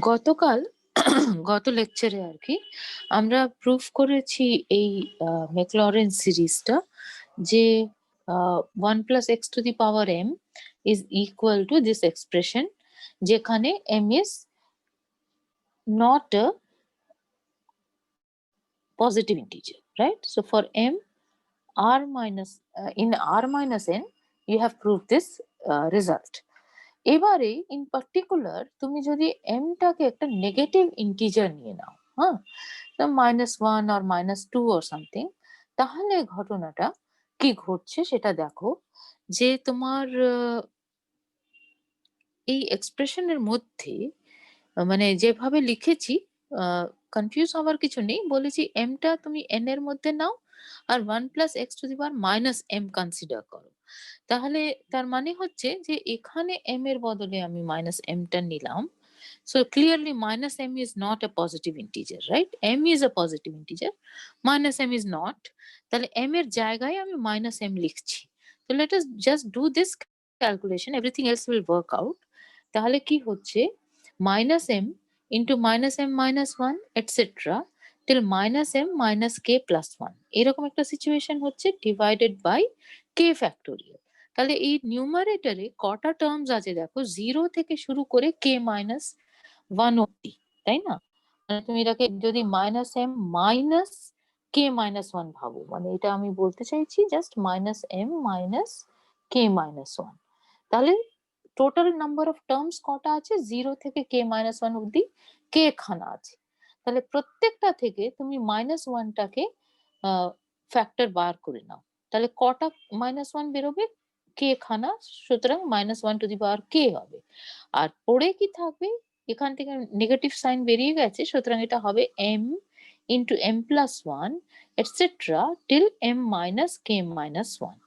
গতকাল গত লেকচারে আর কি আমরা প্রুফ করেছি এই ম্যাকলরেন সিরিজটা যে 1 plus x to the power m is equal to this expression যেখানে m is not a positive integer, right? So for m r minus in r minus n you have proved this result. এবারে in particular তুমি যদি m টাকে একটা negative integer নিয়ে নাও, হ্যাঁ, -1 or -2 or something, তাহলে ঘটনাটা কি ঘটছে সেটা দেখো যে তোমার এই এক্সপ্রেশনের মধ্যে মানে যেভাবে লিখেছি কনফিউজ হওয়ার কিছু নেই, বলেছি এমটা তুমি এন এর মধ্যে নাও আর 1 plus x to the power minus m consider করো। তাহলে তার মানে হচ্ছে যে এখানে এম এর বদলে আমি মাইনাস এমটা নিলাম। So clearly minus m is not a positive integer, right? m is a positive integer, minus m is not. তাহলে m এর জায়গায় আমি minus m লিখছি। So let us just do this calculation, everything else will work out. তাহলে কি হচ্ছে minus m into minus m minus 1 etc. till minus m minus k plus 1 এরকম একটা সিচুয়েশন হচ্ছে ডিভাইডেড বাই k ফ্যাক্টোরিয়াল। তাহলে এই নিউমারেটরে কটা টার্মস আছে দেখো, 0 থেকে শুরু করে k মাইনাস 1 অব্দি, তাই না? মানে তুমি এটাকে যদি মাইনাস এম মাইনাস কে মাইনাস 1 ভাবো, মানে এটা আমি বলতে চাইছি জাস্ট মাইনাস এম মাইনাস কে মাইনাস 1। তাহলে টোটাল নাম্বার অফ টার্মস কটা আছে, 0 থেকে কে মাইনাস 1 অব্দি কে খানা আছে। তাহলে প্রত্যেকটা থেকে তুমি মাইনাস 1টাকে ফ্যাক্টর বার করে নাও, তাহলে কটা মাইনাস 1 বেরোবে, কে খানা, সুতরাং -1 টু দি পাওয়ার কে হবে। আর পড়ে কি থাকবে, এখান থেকে নেগেটিভ সাইন বেরিয়ে গেছে, সুতরাং এটা হবে m into m plus 1 etc. till m minus k minus 1.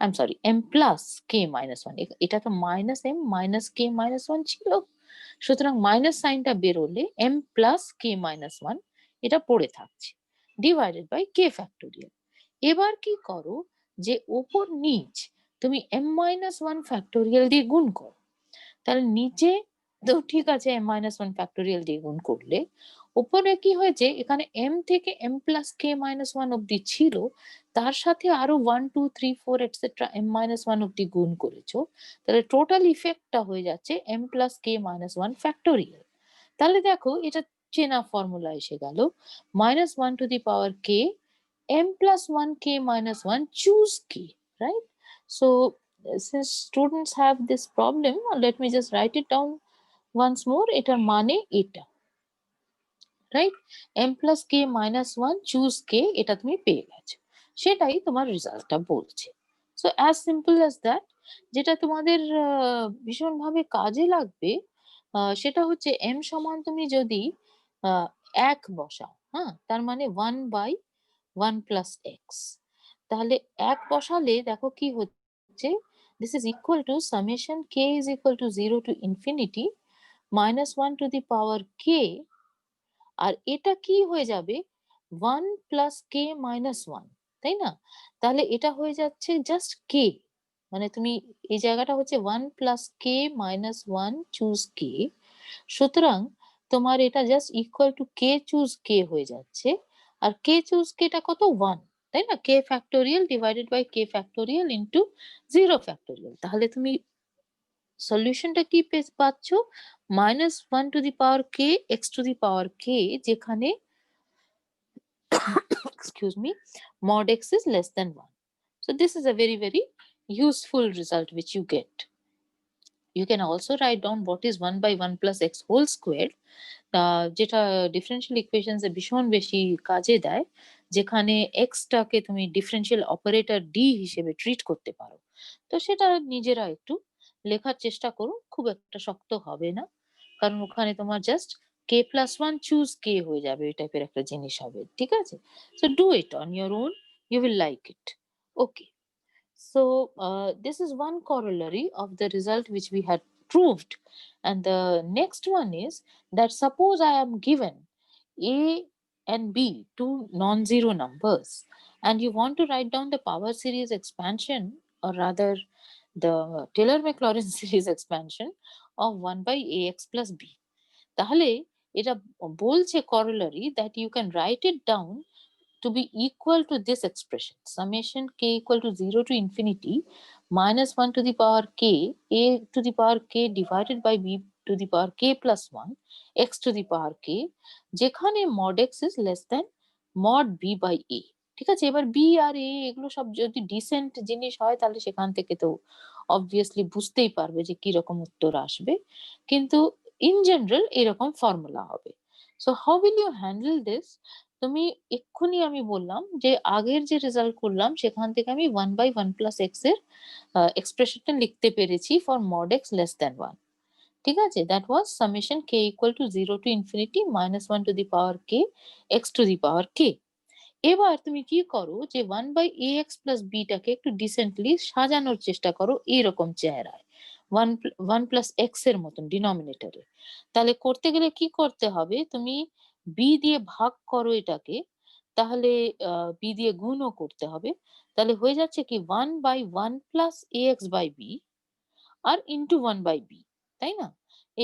I'm sorry, m plus k minus 1, এটা তো minus m minus k minus 1 ছিল, সুতরাং মাইনাস সাইনটা বেরোলে m plus k minus 1 এটা পড়ে থাকছে ডিভাইডেড বাই k ফ্যাক্টোরিয়াল। এবার কি করো যে উপর নিচ তুমি m minus 1 ফ্যাক্টোরিয়াল দিয়ে গুণ করো। তাহলে নিচে তো ঠিক আছে m minus 1 ফ্যাক্টোরিয়াল দিয়ে গুণ করলে, উপরে কি হয়েছে এখানে m থেকে m plus k minus 1 অব্দি ছিল, তার সাথে আরো 1 2 3 4 এটসেট্রা m minus 1 অব্দি গুণ করেছো, তাহলে টোটাল ইফেক্টটা হয়ে যাচ্ছে m plus k minus 1 factorial. তাহলে দেখো এটা চেনা ফর্মুলা এসে গেল, -1 to the power k m plus 1 k minus 1 choose k, right? So since students have this problem, let me just write it down once more. এটার মানে এটা, right? m plus k minus 1 choose k, এটা তুমি পেয়ে গেছো, সেটাই তোমার রেজাল্টটা বলছে। So as simple as that. যেটা তোমাদের ভীষণভাবে কাজে লাগবে সেটা হচ্ছে m সমান তুমি যদি 1 বসাও, হ্যাঁ, তার মানে 1 বাই 1 প্লাস এক্স, তাহলে 1 বসালে দেখো কি হচ্ছে, this is equal to summation k is equal to 0 to infinity minus 1 to the power k, আর এটা কি হয়ে যাবে 1 প্লাস কে মাইনাস 1, তাই না? তাহলে এটা হয়ে যাচ্ছে জাস্ট কে, মানে তুমি এই জায়গাটা হচ্ছে 1 plus k minus 1 choose k, সুতরাং তোমার এটা just equal to k choose k হয়ে যাচ্ছে। আর কে চুজ কেটা কত, 1, তাই না? K factorial divided by k factorial into 0 factorial. তাহলে তুমি সলিউশনটা কি পাচ্ছ, -1 to the power k x to the power k, যেখানে excuse me, mod x is less than 1. So this is a very very useful result which you get. You can also write down what is 1 by 1 plus x whole squared, যেটা differential equations এ ভীষণ বেশি কাজে দেয়, যেখানে x টাকে তুমি differential operator D হিসেবে treat করতে পারো। তো সেটা নিজেরা একটু লেখার চেষ্টা করো, খুব একটা শক্ত হবে না, কারণ ওখানে তোমার just k plus 1 choose k হয়ে যাবে, এই টাইপের একটা জিনিস হবে, ঠিক আছে? So do it on your own, you will like it. Okay, so this is one corollary of the result which we had proved. And the next one is that suppose I am given a and b, two non-zero numbers, and you want to write down the power series expansion, or rather the Taylor-Maclaurin series expansion of 1 by ax plus b. তাহলে এটা বলছে corollary that you can write it down to be equal to this expression, summation k equal to 0 to infinity minus 1 to the power k, a to the power k divided by b to the power k plus 1, x to the power k, যেখানে mod x is less than mod b by a. ঠিক আছে, এবার b R a এগুলো সব যদি dissent জিনিস হয় তাহলে সেখান থেকে তো অবভিয়াসলি বুঝতেই পারবে যে কি রকম উত্তর আসবে, কিন্তু ইন জেনারেল এরকম ফর্মুলা হবে। So how will you handle this? তুমি এক্ষুনি আমি বললাম যে আগের যে রেজাল্ট করলাম সেখান থেকে আমি 1 by 1 plus x এর এক্সপ্রেশনটা লিখতে পেরেছি for mod x less than 1। ঠিক আছে, that was summation k equal to 0 to infinity minus 1 to the power k x to the power k। এবার তুমি কি করো যে 1 by ax plus b টাকে একটু ডিসেন্টলি সাজানোর চেষ্টা করো এরকম চেহারায় 1 plus x এর মতন ডিনোমিনেটরে। তাহলে করতে গেলে কি করতে হবে, তুমি b দিয়ে ভাগ করো এটাকে, তাহলে b দিয়ে গুণও করতে হবে, তাহলে হয়ে যাচ্ছে কি 1 by 1 plus ax by b আর ইন্টু 1 by b, তাই না?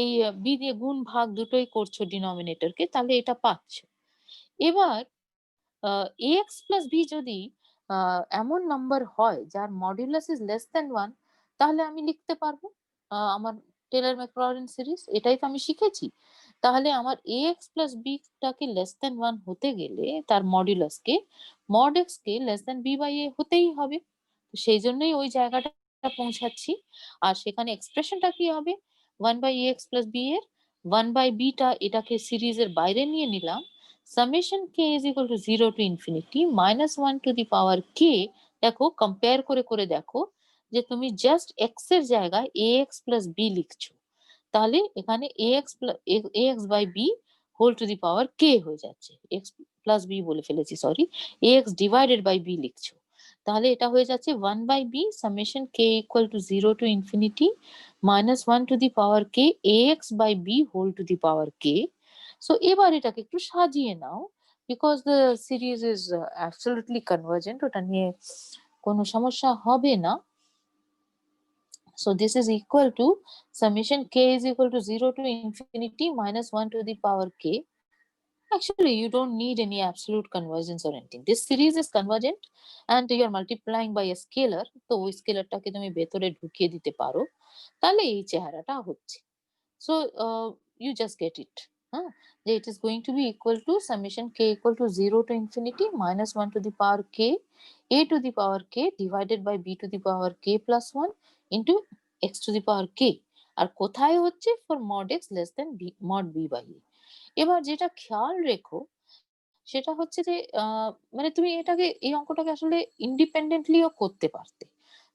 এই b দিয়ে গুণ ভাগ দুটোই করছো ডিনোমিনেটরকে, তাহলে এটা পাচ্ছ। এবার ax প্লাস b যদি এমন নাম্বার হয় যার মডুলাস ইজ লেস দ্যান 1, তাহলে আমি লিখতে পারবো আমার টেলর ম্যাকলরিন সিরিজ, এটাই তো আমি শিখেছি। তাহলে আমার ax প্লাস b টাকে লেস দ্যান 1 হতে গেলে তার মডুলাসকে mod x কে less than b by a হতেই হবে। তো সেই জন্যই ওই জায়গাটা পৌঁছাচ্ছি। আর সেখানে এক্সপ্রেশনটা কি হবে, 1 বাই ax প্লাস b এর 1 বাই b টা এটাকে সিরিজের বাইরে নিয়ে নিলাম, summation k is equal to 0 to infinity minus 1 to the power k। দেখো কম্পেয়ার করে করে দেখো যে তুমি জাস্ট x এর জায়গায় ax plus b লিখছো, তাহলে এখানে ax by b whole to the power k হয়ে যাচ্ছে, x প্লাস b বলে ফেলেছি sorry, ax divided by b লিখছো, তাহলে এটা হয়ে যাচ্ছে 1 by b summation k equal to 0 to infinity minus 1 to the power k ax by b whole to the power k। So এবার এটাকে একটু সাজিয়ে নাও, because the series is absolutely convergent, ওটা নিয়ে কোনো সমস্যা হবে না। So this is equal to summation k is equal to 0 to infinity minus 1 to the power k. Actually, you don't need any absolute convergence or anything. This series is convergent and you are multiplying by a scalar, তো ওই স্কেলারটাকে তুমি ভেতরে ঢুকিয়ে দিতে পারো, তাহলে এই চেহারাটা হচ্ছে। So you just get it. It is going to be equal to summation k equal to 0 to infinity minus 1 to the power k a to the power k divided by b to the power k plus 1 into x to the power k। আর কোথায় হচ্ছে for mod x less than b mod b by a। এবার যেটা খেয়াল রেখো সেটা হচ্ছে যে মানে তুমি এটাকে এই অঙ্কটাকে আসলে ইন্ডিপেন্ডেন্টলিও করতে পারতে।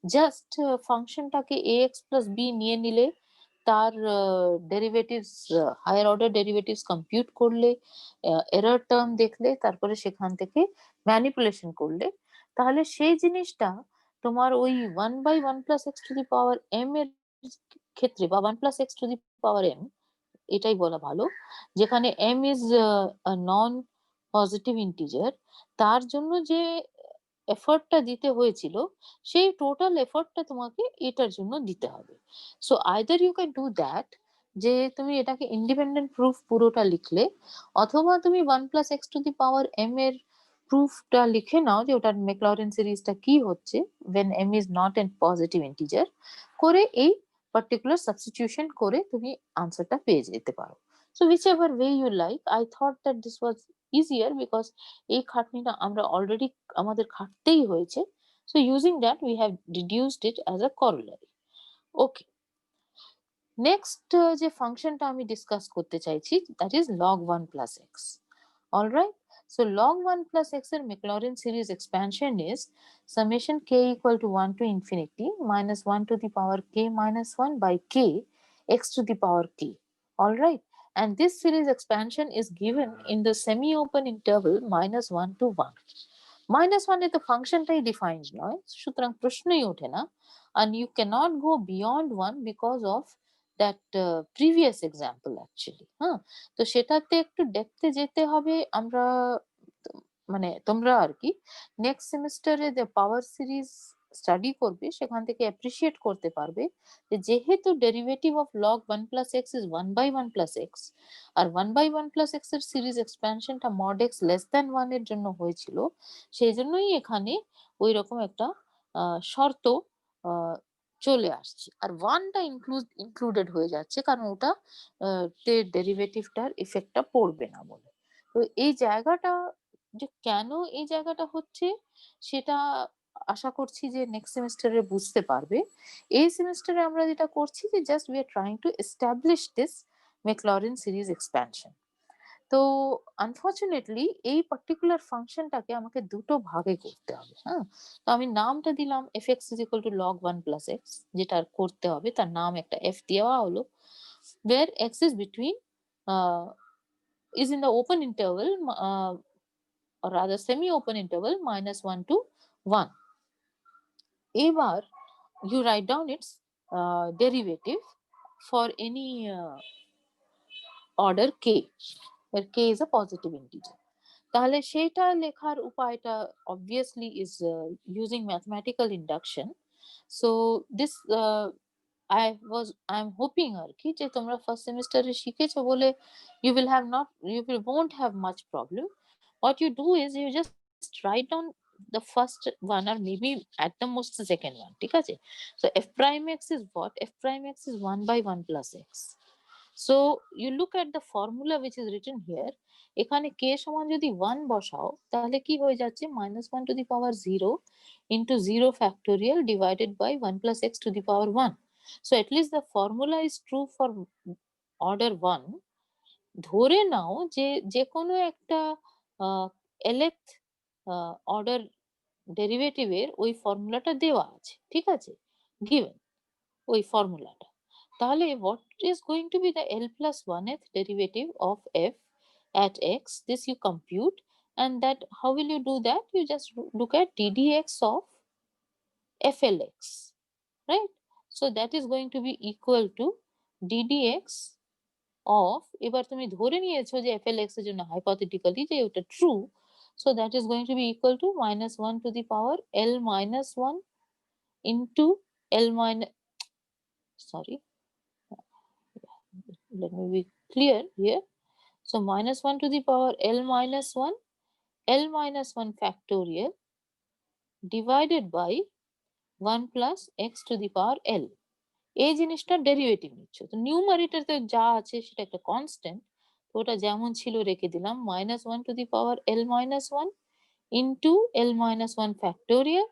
জাস্ট ফাংশনটাকে ax প্লাস b নিয়ে নিলে, তার derivatives higher order derivatives compute করলে, এরর টার্ম দেখলে, তারপরে সেখান থেকে ম্যানিপুলেশন করলে, তাহলে সেই জিনিসটা তোমার ওই 1 by 1 plus x to the power m এর ক্ষেত্রে বা 1 plus x to the power m, এটাই বলা ভালো, যেখানে m is a non positive integer, তার জন্য যে এফর্টটা দিতে হয়েছিল সেই টোটাল এফর্টটা তোমাকে এটার জন্য দিতে হবে। So either you can do that, যে তুমি এটাকে ইন্ডিপেন্ডেন্ট প্রুফ পুরোটা লিখলে, অথবা তুমি 1 plus x to the power m এর প্রুফটা লিখে নাও যে ওটার ম্যাকলরিন সিরিজটা কি হচ্ছে when m is not a positive integer, করে এই পার্টিকুলার সাবস্টিটিউশন করে তুমি আনসারটা পেয়ে যেতে পারো। So whichever way you like, I thought that this was easier because এই খাটনিটা আমরা অলরেডি আমাদের খাটতেই হয়েছে। So using that we have reduced it as a corollary. Okay, next যে ফাংশনটা আমি ডিসকাস করতে চাইছি that is log 1 plus x। Alright, so log 1 plus x এর Maclaurin series expansion is summation k equal to 1 to infinity minus 1 to the power k minus 1 by k x to the power k। Alright, and this series expansion is given in the semi-open interval minus 1 to 1। Minus ওয়ানে তো ফাংশনটাই defined নয়, সুতরাং প্রশ্নই ওঠে না। and you cannot go beyond 1 because of that previous example actually। তো সেটাতে একটু ডেপথে যেতে হবে আমরা, মানে তোমরা আর কি নেক্সট সেমিস্টারে দ্য পাওয়ার সিরিজ স্টাডি করবে সেখান থেকে অ্যাপ্রিসিয়েট করতে পারবে যে যেহেতু derivative of log 1 plus x is 1/1 plus x, আর 1/1 প্লাস এক্স এর সিরিজ এক্সপ্যানশনটা মড এক্স লেস দ্যান 1 এর জন্য হয়েছিল, সেই জন্যই এখানে ওই রকম একটা শর্ত চলে আসছে। আর 1 টা ইনক্লুডেড হয়ে যাচ্ছে কারণ ওটা তে ডেরিভেটিভটার ইফেক্টটা পড়বে না বলে। তো এই জায়গাটা যে কেন এই জায়গাটা হচ্ছে সেটা আশা করছি যে নেক্সট সেমেস্টারে বুঝতে পারবে। এই সেমেস্টারে আমরা যেটা করছি যে just we are trying to establish this Maclaurin series expansion. তো আনফরচুনেটলি এই পার্টিকুলার ফাংশনটাকে আমাকে দুটো ভাগে করতে হবে। হ্যাঁ, তো আমি নামটা দিলাম fx is equal to log 1 plus x, যেটা করতে হবে তার নাম একটা f দেওয়া হলো, where x is between is in the open interval or rather semi open interval -1 to 1. এবার you write down its derivative for any order k, where k is a positive integer. তাহলে সেটা লেখার উপায়টা obviously is using mathematical induction. So this I'm hoping আর কি যে তোমরা first সেমিস্টারে শিখেছো বলে you won't have much problem. What you do is you just write down the first one or maybe at the most the second one, ঠিক আছে? So f prime x is what? F prime x is 1/1 plus x. So you look at the formula which is written here. এখানে k সমান যদি 1 বসাও তাহলে কি হয়ে যাচ্ছে -1 to the power 0 into 0 factorial divided by 1 plus x to the power 1. So at least the formula is true for order 1. ধরে নাও যে যেকোনো একটা nth অর্ডার ডেরিভেটিভের ওই ফর্মুলাটা দেওয়া আছে, ঠিক আছে, গিভেন ওই ফর্মুলাটা, তাহলে what is going to be the L plus 1th derivative of f at x? This you compute, and that how will you do that? You just look at ddx of flx, right? So that is going to be equal to ddx of, এবার তুমি ধরে নিয়েছো যে flx এর জন্য hypothetically যে ওটা true, so that is going to be equal to -1 to the power L minus 1 into L minus, sorry, let me be clear here. So -1 to the power L minus 1, L minus 1 factorial divided by 1 plus x to the power L. এই জিনিসটার derivative নিচ্ছ, তো নিউমারেটরতে যা আছে সেটা একটা constant, তো ওটা যেমন ছিল রেখে দিলাম -1 to the power L minus 1 into L minus 1 factorial,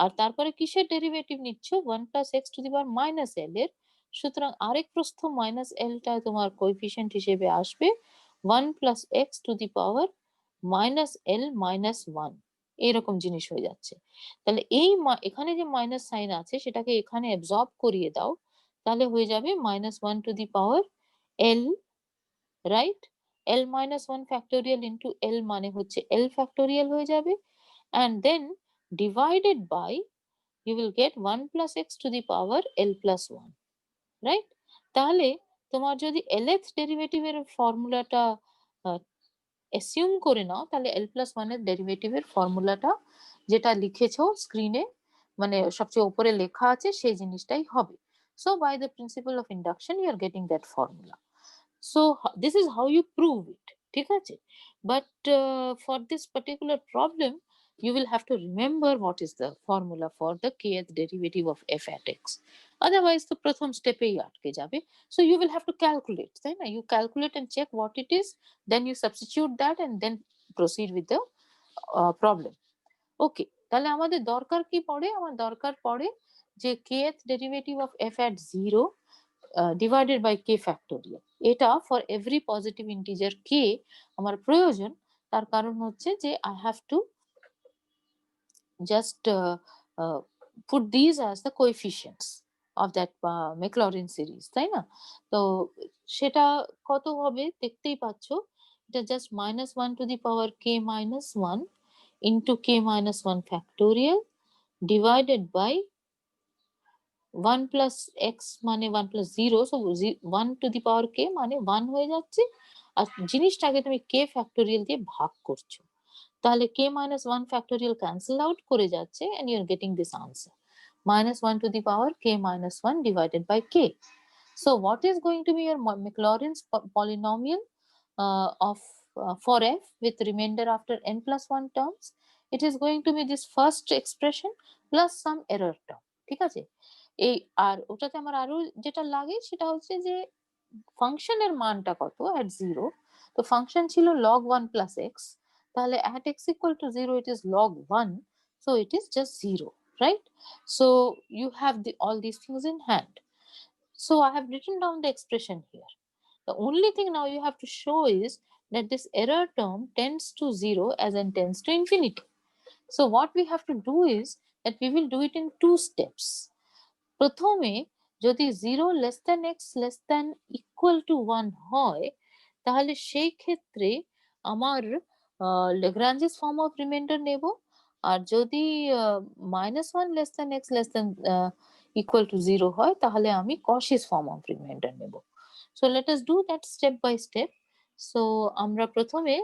আর তারপরে কিসের ডেরিভেটিভ নিচ্ছ 1 plus x to the power minus L এর, সুতরাং আরেক প্রস্থ মাইনাস এলটা তোমার কোএফিসিয়েন্ট হিসেবে আসবে 1 plus x to the power minus L minus 1, এরকম জিনিস হয়ে যাচ্ছে। তাহলে এই এখানে যে মাইনাস সাইন আছে সেটাকে এখানে অ্যাবজর্ব করিয়ে দাও, তাহলে হয়ে যাবে -1 to the power L, right? L minus 1 factorial into L মানে হচ্ছে L factorial হয়ে যাবে, and then divided by you will get 1 plus x to the power L plus 1, right? তাহলে তোমার যদি lth ডেরিভেটিভের ফর্মুলাটা অ্যাসিউম করে নাও তাহলে L plus 1 এর ডেরিভেটিভের ফর্মুলাটা যেটা লিখেছো স্ক্রিনে, মানে সবচেয়ে উপরে লেখা আছে সেই জিনিসটাই হবে। So by the principle of induction you are getting that formula. So this is how you prove it, ঠিক আছে? But for this particular problem you will have to remember what is the formula for the kth derivative of f at x. Otherwise তো প্রথম স্টেপেই আটকে যাবে। So you will have to calculate, তাই না? You calculate and check what it is, then you substitute that and then proceed with the problem. ওকে, তাহলে আমাদের দরকার কি পড়ে? আমার দরকার পড়ে যে kth derivative of f at 0 divided by k factorial. এটা for every positive integer k আমার প্রয়োজন, তার কারণ হচ্ছে যে I have to just put these as the coefficients of that Maclaurin series, তাই না? তো সেটা কত হবে দেখতেই পাচ্ছ, এটা just -1 to the power k minus 1 into k minus 1 factorial divided by 1 plus x মানে 1 plus 0, so 1 to the power k মানে 1 হয়ে যাচ্ছে, আর জিনিসটাকে তুমি k factorial দিয়ে ভাগ করছো, তাহলে k minus 1 factorial cancel out করে যাচ্ছে and you are getting this answer. minus 1 to the power k minus 1 divided by k. So what is going to be your Maclaurin's polynomial of for f with remainder after n plus 1 terms? It is going to be this first expression plus some error term. ঠিক আছে, এই আর ওটাতে আমার আরো যেটা লাগে সেটা হচ্ছে যে ফাংশনের মানটা কত at 0, তো ফাংশন ছিল log 1 plus x, তাহলে at x equal to 0 it is log 1, so it is just 0, right? So you have all these things in hand. So I have written down the expression here. The only thing now you have to show is that this error term tends to 0 as n tends to infinity. So what we have to do is that we will do it in 2 steps. প্রথমে যদি 0 less than x less than equal to 1 হয়, তাহলে সেই ক্ষেত্রে আমার Lagrange's form of reminder নেব, আর যদি -1 less than x less than equal to 0 হয় তাহলে আমি Cauchy's ফর্ম অফ রিমাইন্ডার নেব। So let us do that step by step. So আমরা প্রথমে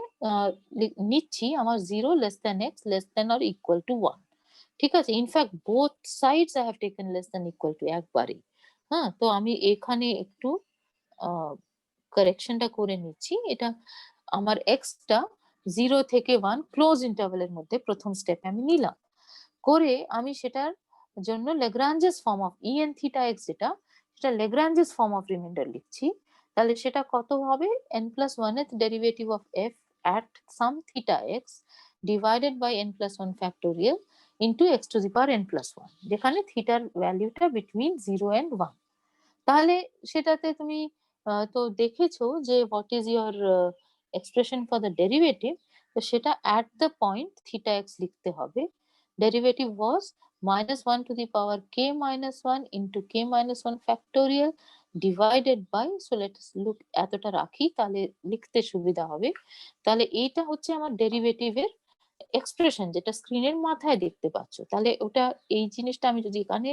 নিচ্ছি আমার 0 less than x less than or equal to 1, ঠিক আছে? In fact both sides I have taken less than equal to একবারই। হ্যাঁ, তো আমি এখানে একটু কারেকশনটা করে নিচ্ছি। এটা আমার এক্সটা 0 থেকে 1 ক্লোজ ইন্টারভ্যালের মধ্যে প্রথম স্টেপে আমি নিলাম। করে আমি সেটার জন্য Lagrange's form of en theta x যেটা, সেটা ল্যাগ্রাঞ্জেস ফর্ম অফ রিমাইন্ডার লিখছি। তাহলে সেটা কত হবে? n+1 th derivative of f at some theta x divided by n+1 factorial into x to the power n+1, যেখানে থিটার ভ্যালুটা বিটুইন 0 and 1। তাহলে সেটাতে তুমি তো দেখেছো যে what is your expression for the derivative, তো সেটা at the point theta x লিখতে হবে। Derivative was -1 to the power k minus 1 into k minus 1 factorial divided by, so let's look, এতটা রাখি তাহলে লিখতে সুবিধা হবে। তাহলে এইটা হচ্ছে আমার ডেরিভেটিভের এক্সপ্রেশন, যেটা স্ক্রিনের মাথায় দেখতে পাচ্ছ। তাহলে ওটা এই জিনিসটা আমি যদি এখানে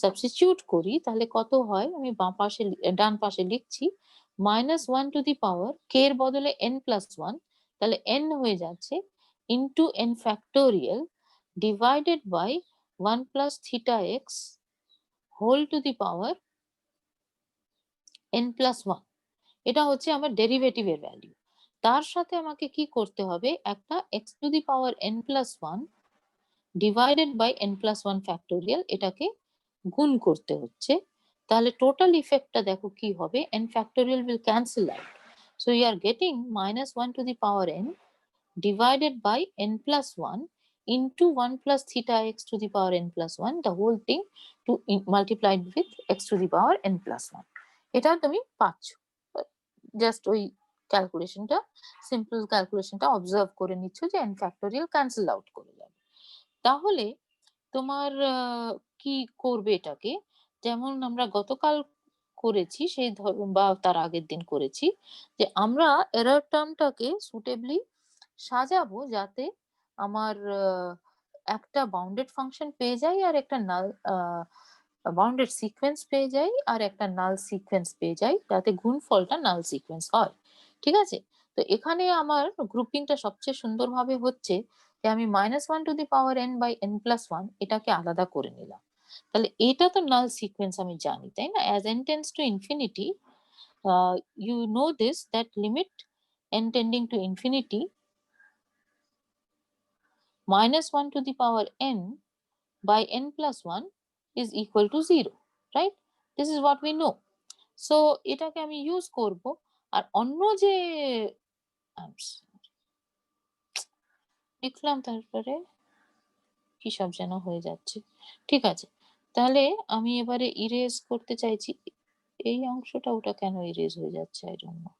সাবস্টিটিউট করি তাহলে কত হয়, আমি বাম পাশে ডান পাশে লিখছি -1 টু দি পাওয়ার k এর বদলে n+1, তাহলে n হয়ে যাচ্ছে into n factorial divided by 1 plus theta x whole to the power n+1। এটা হচ্ছে আমার ডেরিভেটিভের ভ্যালু। তার সাথে আমাকে কি করতে হবে, একটা x to the power n+1 divided by n+1 factorial, এটাকে গুণ করতে হচ্ছে। তাহলে টোটাল ইফেক্টটা দেখো কি হবে, n factorial will cancel out, so you are getting -1 to the power n divided by n+1 into 1 plus theta x to the power n+1, the whole thing to multiplied with x to the power n+1। এটা তুমি পাচ্ছ, just ওই ক্যালকুলেশনটা, simple ক্যালকুলেশনটা observe করে নিচ্ছ যে n factorial cancel out করে যাবে। তাহলে তোমার কি করবে এটাকে, যেমন আমরা গতকাল করেছি সেই বা তার আগের দিন করেছি, যে আমরা এরর টার্মটাকে সুটেবলি সাজাবো যাতে আমার একটা বাউন্ডেড ফাংশন পেয়ে যাই আর একটা নাল বাউন্ডেড সিকোয়েন্স পেয়ে যাই আর একটা নাল সিকোয়েন্স পেয়ে যাই, যাতে গুণফলটা নাল সিকোয়েন্স হয়। ঠিক আছে, তো এখানে আমার গ্রুপিংটা সবচেয়ে সুন্দরভাবে হচ্ছে যে আমি -1 to the power n by n+1 এটাকে আলাদা করে নিলাম। তাহলে এটা তো নাল সিকোয়েন্স আমি জানি, তাই না? as n tends to infinity, you know this, that limit n tending to infinity -1 to the power n by n+1 is equal to 0, right? This is what we know. So এটাকে আমি use করব। আর অন্য যে লিখলাম তারপরে কি সব যেন হয়ে যাচ্ছে। ঠিক আছে, তাহলে আমি এবারে ইরেজ করতে চাইছি এই অংশটা, ওটা কেন ইরেজ হয়ে যাচ্ছে I don't know.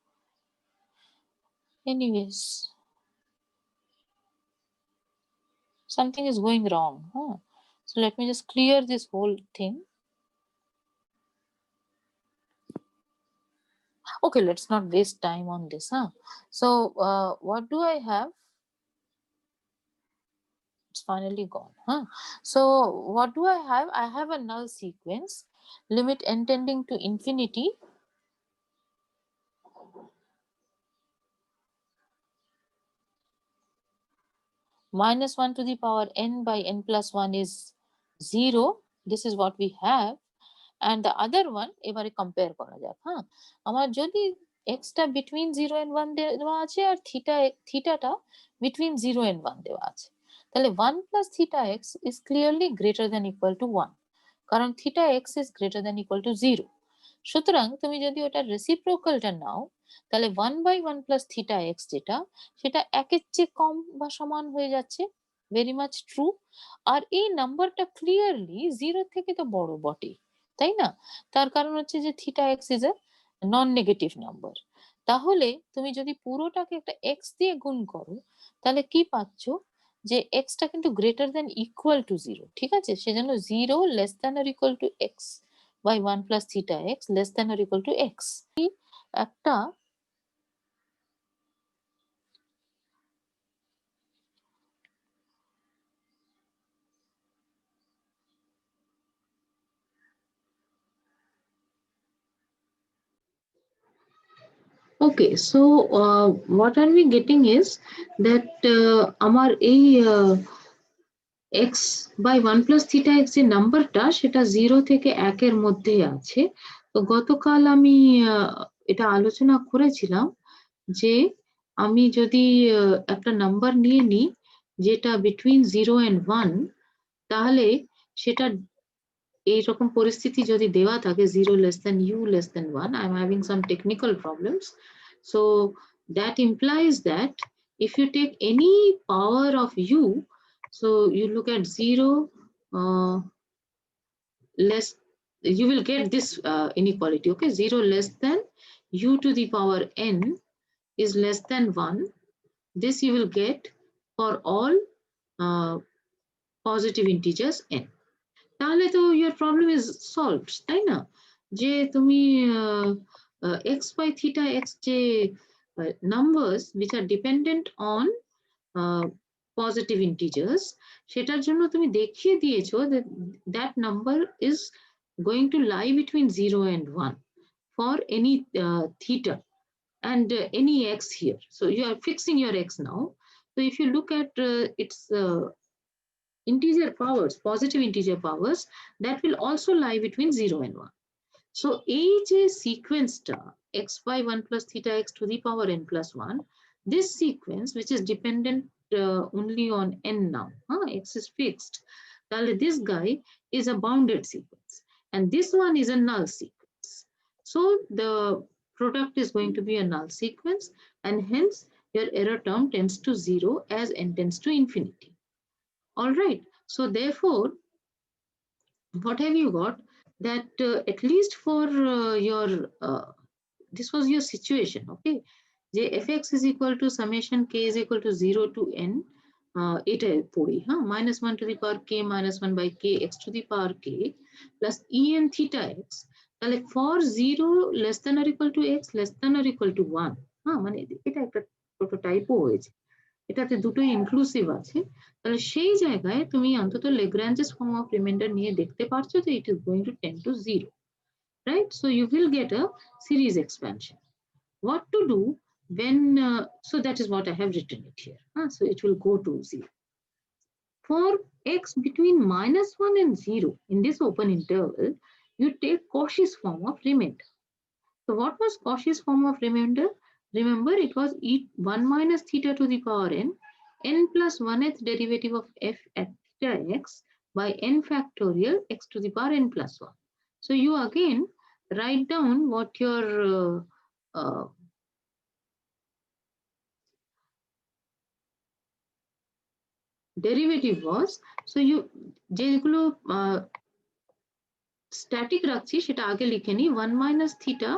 Anyways, something is going wrong, huh? So let me just clear this whole thing. Okay, let's not waste time on this, huh? So what do I have? It's finally gone, huh? So what do I have? I have a null sequence, limit n tending to infinity -1 to the power n by n+1 is 0, this is what we have, and the other one এবারে compare করা যাক। হ্যাঁ, আমার যদি x টা between 0 and 1 দেওয়া আছে আর থিটাটা between 0 and 1 দেওয়া আছে, তাহলে 1 plus theta x is clearly greater than equal to 1, কারণ theta x is greater than equal to 0। সুতরাং তুমি যদি ওটার রেসিপ্রোকালটা নাও, তাহলে 1/1 plus theta x যেটা, সেটা একের চেয়ে কম বা সমান হয়ে যাচ্ছে, ভেরি মাচ ট্রু। আর এই নাম্বারটা ক্লিয়ারলি 0 থেকে তো বড় বটে, তাই না? তার কারণ হচ্ছে যে theta x is a non negative number. তাহলে তুমি যদি পুরোটাকে একটা এক্স দিয়ে গুণ করো, তাহলে কি পাচ্ছ, যে এক্সটা কিন্তু গ্রেটার দেন ইকুয়াল টু 0, ঠিক আছে? সেজন্য 0 less than or equal to x by 1 plus theta x less than or equal to x. একটা Okay, so what are we getting is that আমার এই x by 1 plus theta x যে নাম্বারটা সেটা 0 থেকে 1 এর মধ্যে আছে। তো গতকাল আমি এটা আলোচনা করেছিলাম যে আমি যদি একটা নাম্বার নিয়ে নিই যেটা between 0 and 1, তাহলে সেটা এইরকম পরিস্থিতি যদি দেওয়া থাকে 0 less than u less than 1, I'm having some technical problems. So that implies that if you take any power of u, so you look at 0 less, you will get this inequality, okay? 0 less than u to the power n is less than 1. This you will get for all positive integers n. তাহলে তো your problem is solved, তাই না? যে তুমি x by theta x যে numbers which are dependent on positive integers, সেটার জন্য তুমি দেখিয়ে দিয়েছো that that number is going to lie between 0 and 1 for any theta and any x here. So you are fixing your x now. So if you look at its integer powers, positive integer powers, that will also lie between 0 and 1. So এই যে sequence-টা x by 1 plus theta x to the power n plus 1, this sequence which is dependent only on n now, x is fixed, তাহলে this guy is a bounded sequence and this one is a null sequence. So the product is going to be a null sequence and hence your error term tends to 0 as n tends to infinity. All right, so therefore what have you got, that at least for your this was your situation, okay? যে fx is equal to summation k is equal to 0 to n, এটা পড়ি, হ্যাঁ, -1 to the power k minus 1 by k x to the power k plus en theta x, তাহলে for 0 less than or equal to x less than or equal to 1, হ্যাঁ, মানে এটা একটা প্রোটোটাইপও হয়েছে, এটাতে দুটোই ইনক্লুসিভ আছে, তাহলে সেই জায়গায় তুমি অন্তত ল্যাগ্রাঞ্জেস ফর্ম অফ রিমাইন্ডার নিয়ে দেখতে পারছো যে it is going to tend to 0, right? So you will get a series expansion. What to do when so that is what I have written it here, so it will go to 0 for x between -1 and 0 in this open interval. You take Cauchy's form of remainder. So what was Cauchy's form of remainder? Remember, it was 1 minus theta to the power n plus 1th derivative of f at theta x by n factorial x to the power n plus 1. So you again write down what your derivative was. So you যেগুলো static রাখছি সেটা আগে লিখে নি, 1 minus theta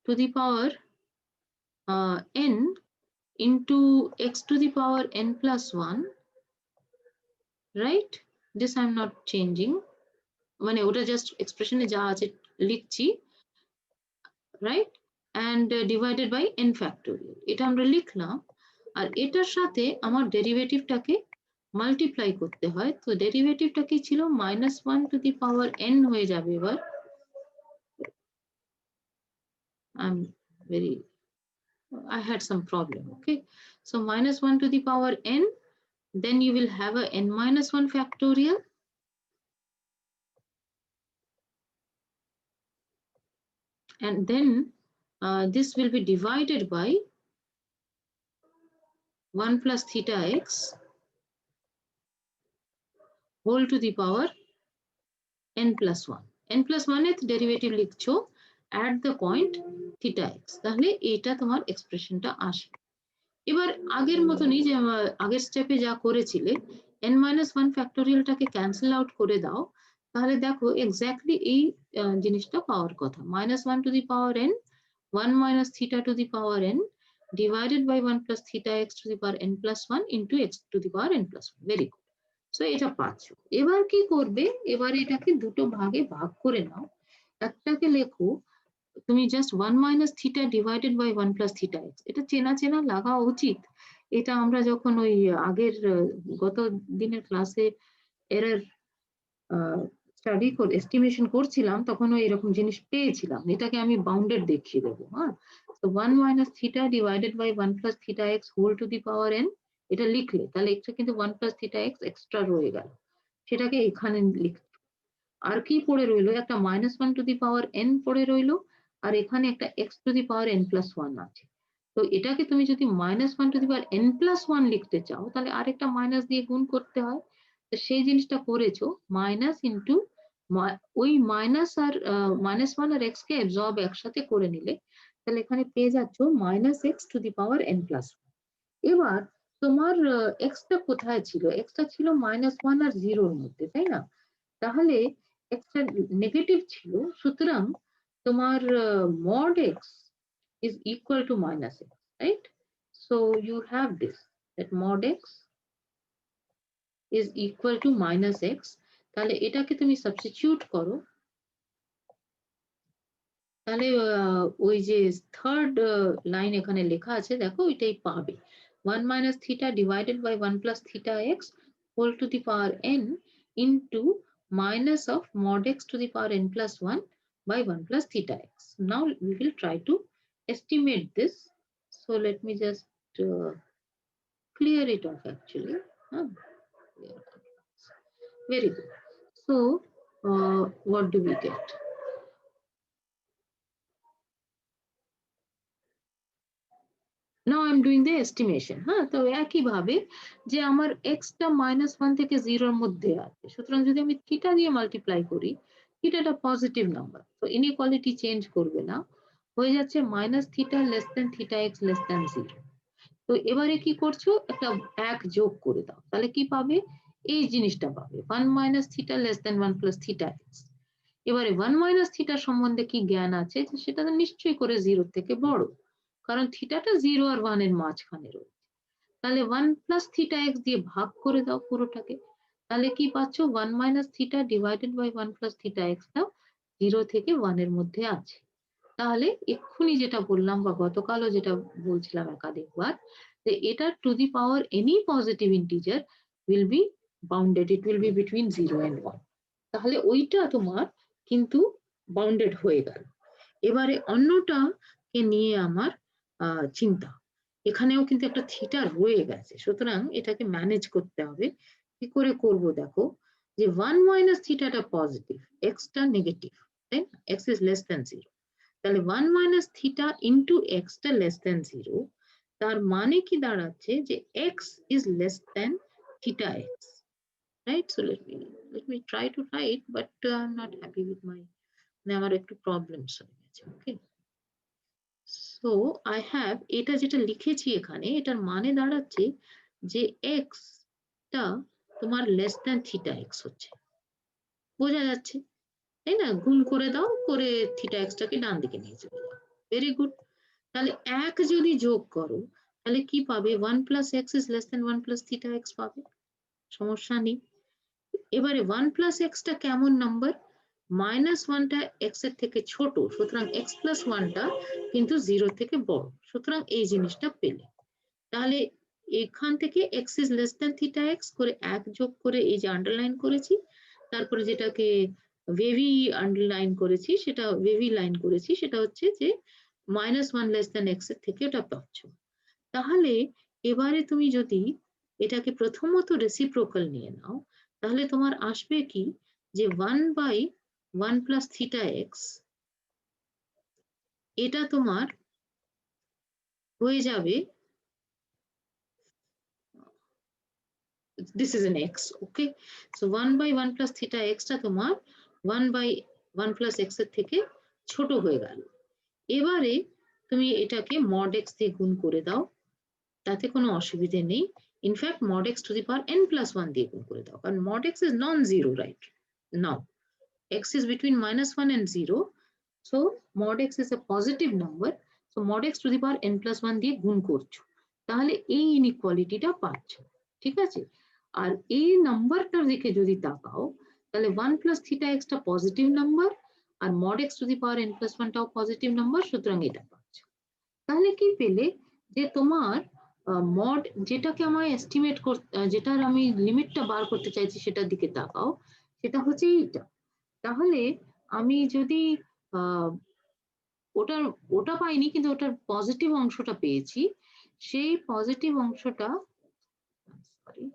to the power n into x to the power n plus 1, right? This I'm not changing, মানে ওটা just expression এ যা আছে লিখছি, right? And divided by n factorial, এটা আমরা লিখলাম, আর এটার সাথে আমার ডেরিভেটিভটাকে মাল্টিপ্লাই করতে হয়। তো ডেরিভেটিভটা কি ছিল, -1 to the power n হয়ে যাবে এবার, I had some problem, okay? So -1 to the power n, then you will have a n minus 1 factorial, and then this will be divided by 1 plus theta x whole to the power n plus 1. n plus 1 এর derivative লিখছো at the point theta x, তাহলে এটা তোমার এক্সপ্রেশনটা আসবে। এবার আগের মতনই যে আগের স্টেপে যা করেছিলে n minus 1 ফ্যাক্টোরিয়ালটাকে ক্যান্সেল আউট করে দাও, তাহলে দেখো এক্স্যাক্টলি এই জিনিসটা পাওয়ার কথা, -1 to the power n 1 minus theta to the power n divided by 1 plus theta x to the power n plus 1 into x to the power n plus 1. Very good. So এটা পাচ্ছ। এবার কি করবে, এবার এটাকে দুটো ভাগে ভাগ করে নাও। একটাকে লেখো তুমি just 1 minus theta divided by 1 plus theta x, এটা চেনা চেনা লাগা উচিত। এটা আমরা যখন ওই আগের গত দিনের ক্লাসে এরর স্টাডি করে এস্টিমেশন করছিলাম তখন ওই এরকম জিনিস পেয়েছিলাম, এটাকে আমি বাউন্ডেড দেখিয়ে দেবো। হ্যাঁ, তো 1 minus theta divided by 1 plus theta x whole to the power n, এটা লিখলে তাহলে এটা কিন্তু 1 প্লাস থিটা এক্স এক্সট্রা রয়ে গেল, সেটাকে এখানে লিখ। আর কি পড়ে রইলো, একটা -1 টু দি পাওয়ার n পড়ে রইলো, আর এখানে একটা x to the power n plus 1 আছে। তো এটাকে তুমি যদি -1 to the power n plus 1 লিখতে চাও তাহলে আরেকটা মাইনাস দিয়ে গুণ করতে হয়। তো সেই জিনিসটা করেছো, মাইনাস ইন্টু ওই মাইনাস আর -1 আর x কে অ্যাবজর্ব একসাথে করে নিলে তাহলে এখানে পেয়ে যাচ্ছ -x to the power n plus 1। এবার তোমার x টা কোথায় ছিল, x টা ছিল -1 আর 0 এর মধ্যে, তাই না? তাহলে একটা নেগেটিভ ছিল, সুতরাং তোমার mod x is equal to minus x, right? So you have this, that mod x is equal to minus x. তাহলে এটাকে তুমি সাবস্টিটিউট করো, তাহলে ওই যে থার্ড লাইন এখানে লেখা আছে দেখো ওইটাই পাবে, 1 minus theta divided by 1 plus theta x whole to the power n into minus of mod x to the power n plus 1 by 1 plus theta x. Now we will try to estimate this. So let me just clear it off actually. Very good. So what do we get? Now I'm doing the estimation. হ্যাঁ, তো একইভাবে যে আমার x টা -1 থেকে 0 এর মধ্যে আছে, সুতরাং যদি আমি থিটা দিয়ে মাল্টিপ্লাই করি, থিটাটা পজিটিভ নাম্বার, তো ইনইকুয়ালিটি চেঞ্জ করবে না, হয়ে যাচ্ছে minus theta less than theta x less দেন 0। তো এবারে কি করছো, একটা এক যোগ করে দাও, তাহলে কি পাবে, এই জিনিসটা পাবে 1 minus theta less than 1 plus theta x. এবারে 1 মাইনাস থিটার সম্বন্ধে কি জ্ঞান আছে, সেটা তো নিশ্চয়ই করে 0 থেকে বড়, কারণ থিটাটা 0 আর 1 এর মাঝখানে রয়েছে। তাহলে 1 প্লাস থিটা এক্স দিয়ে ভাগ করে দাও পুরোটাকে, তাহলে কি পাচ্ছ, 1 minus theta divided by 1 plus theta এক্সটা 0 থেকে 1 এর মধ্যে আছে। তাহলে এক্ষুনি যেটা বললাম বা গতকালও যেটা বলছিলাম একাধিকবার, যে এটা two the power any positive integer will be bounded, it will be between 0 and 1। তাহলে ওইটা তোমার কিন্তু বাউন্ডেড হয়ে গেল। এবারে অন্যটাকে নিয়ে আমার চিন্তা, এখানেও কিন্তু একটা থিটা রয়ে গেছে, সুতরাং এটাকে ম্যানেজ করতে হবে। কি করে করব দেখো, যে 1 মাইনাস থিটাটা পজিটিভ, এক্সটা নেগেটিভ, তাই না, এক্স ইজ লেস দেন 0, তাহলে 1 minus theta into extra less than 0, তার মানে কি দাঁড়াচ্ছে যে x is less than theta x, right? So let me try to write, but I'm not happy with my, আমার একটু প্রবলেমস হয়ে গেছে। ওকে, সো আই হ্যাভ, এটা যেটা লিখেছি এখানে, এটার মানে দাঁড়াচ্ছে যে এক্স টা তোমার লেস দেন থিটা এক্স হচ্ছে, বোঝা যাচ্ছে তাই না? গুণ করে দাও, করে থিটা এক্সটাকে ডান দিকে নিয়ে চলে যাও। Very good. তাহলে এক যদি যোগ করো তাহলে কি পাবে, 1 plus x is less than 1 plus theta x পাবে, সমস্যা নেই। এবারে 1 প্লাস এক্সটা কেমন নাম্বার, -1টা এক্স এর থেকে ছোট, সুতরাং এক্স প্লাস 1টা কিন্তু 0 থেকে বড়, সুতরাং এই জিনিসটা পেলে। তাহলে এখান থেকে x is less than theta x করে এক যোগ করে এই যে আন্ডারলাইন করেছি, তারপরে যেটাকে ওয়েভি আন্ডারলাইন করেছি, সেটা ওয়েভি লাইন করেছি, সেটা হচ্ছে যে -1 লেস দেন এক্স এর থেকে ওটা পাচ্ছ। তাহলে এবারে তুমি যদি এটাকে প্রথমত রেসিপ্রোকাল নিয়ে নাও, তাহলে তোমার আসবে কি, যে 1 বাই 1 প্লাস থিটা এক্স এটা তোমার হয়ে যাবে, this is an x, okay? So 1 by 1 plus theta x টা তোমার 1 by 1 plus x এর থেকে ছোট হয়ে গেল। এবারে তুমি এটাকে mod x দিয়ে গুণ করে দাও, তাতে কোনো অসুবিধে নেই। In fact mod x to the power n plus 1 দিয়ে গুণ করে দাও, কারণ mod x is non-zero right now. X is between -1 and 0. So mod x is a positive number. So mod x to the power n plus 1 দিয়ে গুণ করছো, তাহলে এই ইনইকুয়ালিটিটা পাচ্ছ, ঠিক আছে? আর এই নাম্বারটার দিকে যদি তাকাও, তাহলে 1 plus theta x টা পজিটিভ নাম্বার, আর mod x to the power n plus 1 টাও পজিটিভ নাম্বার, সুতরাং এটা পাচ্ছ। তাহলে কি পেলে, যে তোমার মড যেটাকে আমায় এস্টিমেট যেটার আমি লিমিটটা বার করতে চাইছি সেটার দিকে তাকাও, সেটা হচ্ছে এইটা। তাহলে আমি যদি ওটার ওটা পাইনি, কিন্তু ওটার পজিটিভ অংশটা পেয়েছি, সেই পজিটিভ অংশটা, সরি,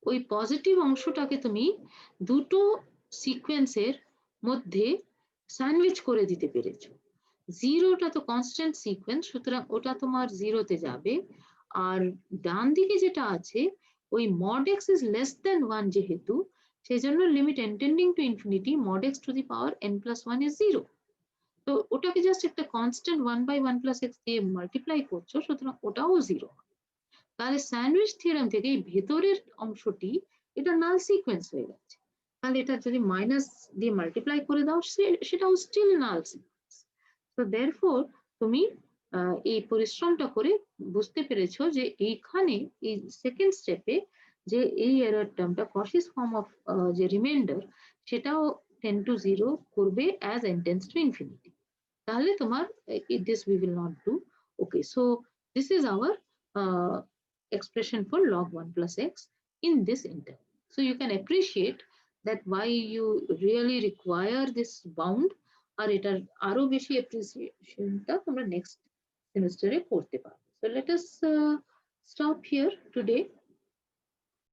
ওই পজিটিভ অংশটাকে তুমি দুটো সিকোয়েন্সের মধ্যে স্যান্ডউইচ করে দিতে পেরেছো। জিরোটা তো কনস্ট্যান্ট সিকোয়েন্স, সুতরাং ওটা তোমার জিরোতে যাবে। আর ডান দিকে যেটা আছে, ওই mod x is less than 1 যেহেতু, সেজন্য limit n tending to infinity mod x to the power n plus 1 is 0। তো ওটাকে জাস্ট একটা কনস্ট্যান্ট 1 by 1 plus x দিয়ে মাল্টিপ্লাই করছো, সুতরাং ওটাও 0। তাহলে স্যান্ডউইচ থিওরেম থেকে এই ভেতরের অংশটি এটা নাল সিকোয়েন্স হয়ে গেছে। তাহলে এটা যদি মাইনাস দিয়ে মাল্টিপ্লাই করে দাও, সেটাও স্টিল নাল সিকোয়েন্স। তো দেয়ারফর তুমি এই পরিশ্রমটা করে বুঝতে পেরেছো যে এইখানে এই সেকেন্ড স্টেপে যে এই এরর টার্মটা কশিস ফর্ম অফ যে রিমাইন্ডার, সেটাও 10 to 0 করবে as n tends to infinity। তাহলে তোমার this we will not do। Okay, so this is our expression for log 1 plus x in this interval। So you can appreciate that why you really require this bound, আর এটার আরো বেশি অ্যাপ্রিসিয়েশনটা তোমরা next সেমিস্টারে করতে পারবে। So let us stop here today।